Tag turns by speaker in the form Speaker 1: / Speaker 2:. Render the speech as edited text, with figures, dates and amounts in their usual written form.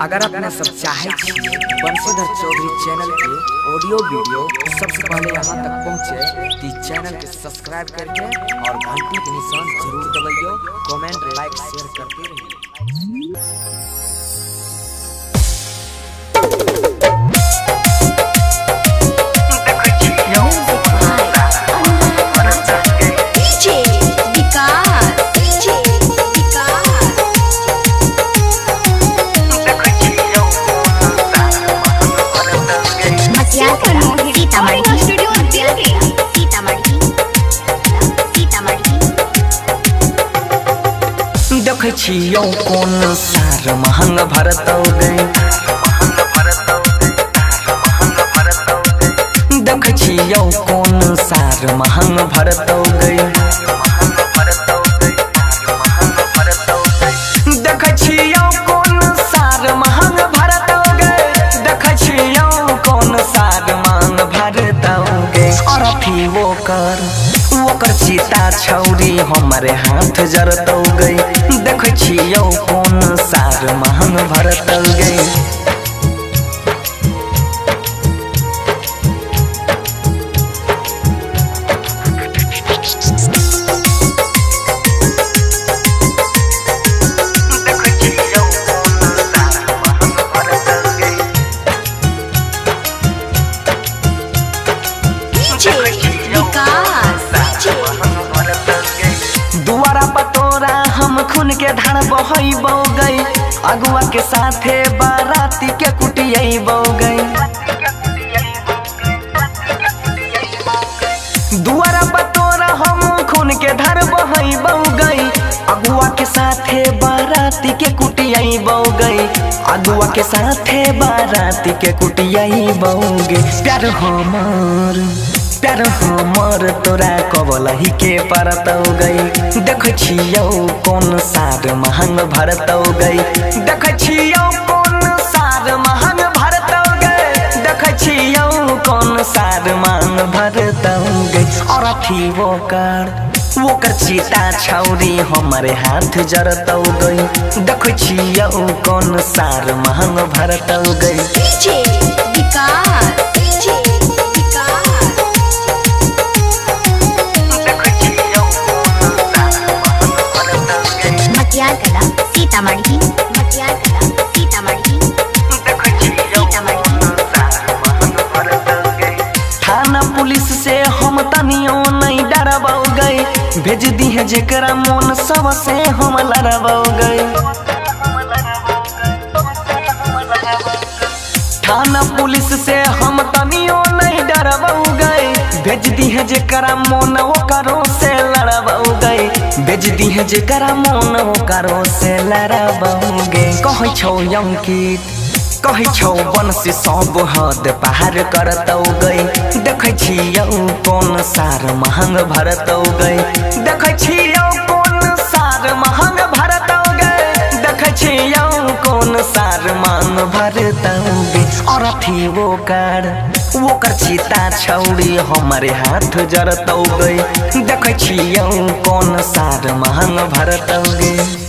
Speaker 1: अगर अपने सब चाहे बंशीधर चौधरी चैनल के ऑडियो वीडियो सबसे पहले यहाँ तक पहुँचे तो चैनल के सब्सक्राइब करके और घंटी के निशान जरूर दबाइयो। कमेंट लाइक शेयर करते रहिए।
Speaker 2: देखै छियौ कोन सार महंग भरत गई, देखै छियौ कोन सार महंग भरत गई, देखै छियौ कोन सार महंग भरत गई, देखै छियौ कोन सार महंग भरत गई। और अथी ओकर चीता छौरी हमारे हाथ जरतौ गई, देखै छियौ कोन सार महंग भरत गई। दुआरा पतोरा हम खून के धार बहैबौ गई, अगुआ के साथे बाराती के कुटियैबौ गई। दुआरा पतोरा हम खून के धार बहैबौ गई, अगुआ के साथे बाराती के कुटियैबौ गई, अगुआ के साथे बाराती के कुटियैबौ गई। प्यार हमर तोरा कबलही के परतौ गई, देखै छियौ कोन सार महंग भरतौ गई, देखै छियौ कोन सार महंग भरतौ गई, देखै छियौ कोन सार महंग भरतौ गई। और अथी ओकर चीता छौरी हमारे हाथ जरतौ गई, देखै छियौ कोन सार महंग भरतौ गई। थाना पुलिस से हम तनियो नहीं डरबौ गई, भेज दी है जेकरा मोन सब से हम लड़बौ गई। थाना पुलिस से हम तनियो नहीं डरबौ गई, भेज दी है जेकरा मोन ओकरो से लड़बौ गई, भेज दी है जेकरा मोन ओकरो से लड़बौ गई। कहै छौ अंकित, कहै छौ बंसी सब हद पार करतौ गई, देखै छियौ कोन सार महंग भरतौ गई, देखै छियौ कोन सार महंग भरतौ गई, देखै छियौ कोन सार महंग भरतौ गई। और अथी ओकर चीता छौरी हमारे हाथ जरतौ गई, देखै छियौ कोन सार महंग भरतौ गई।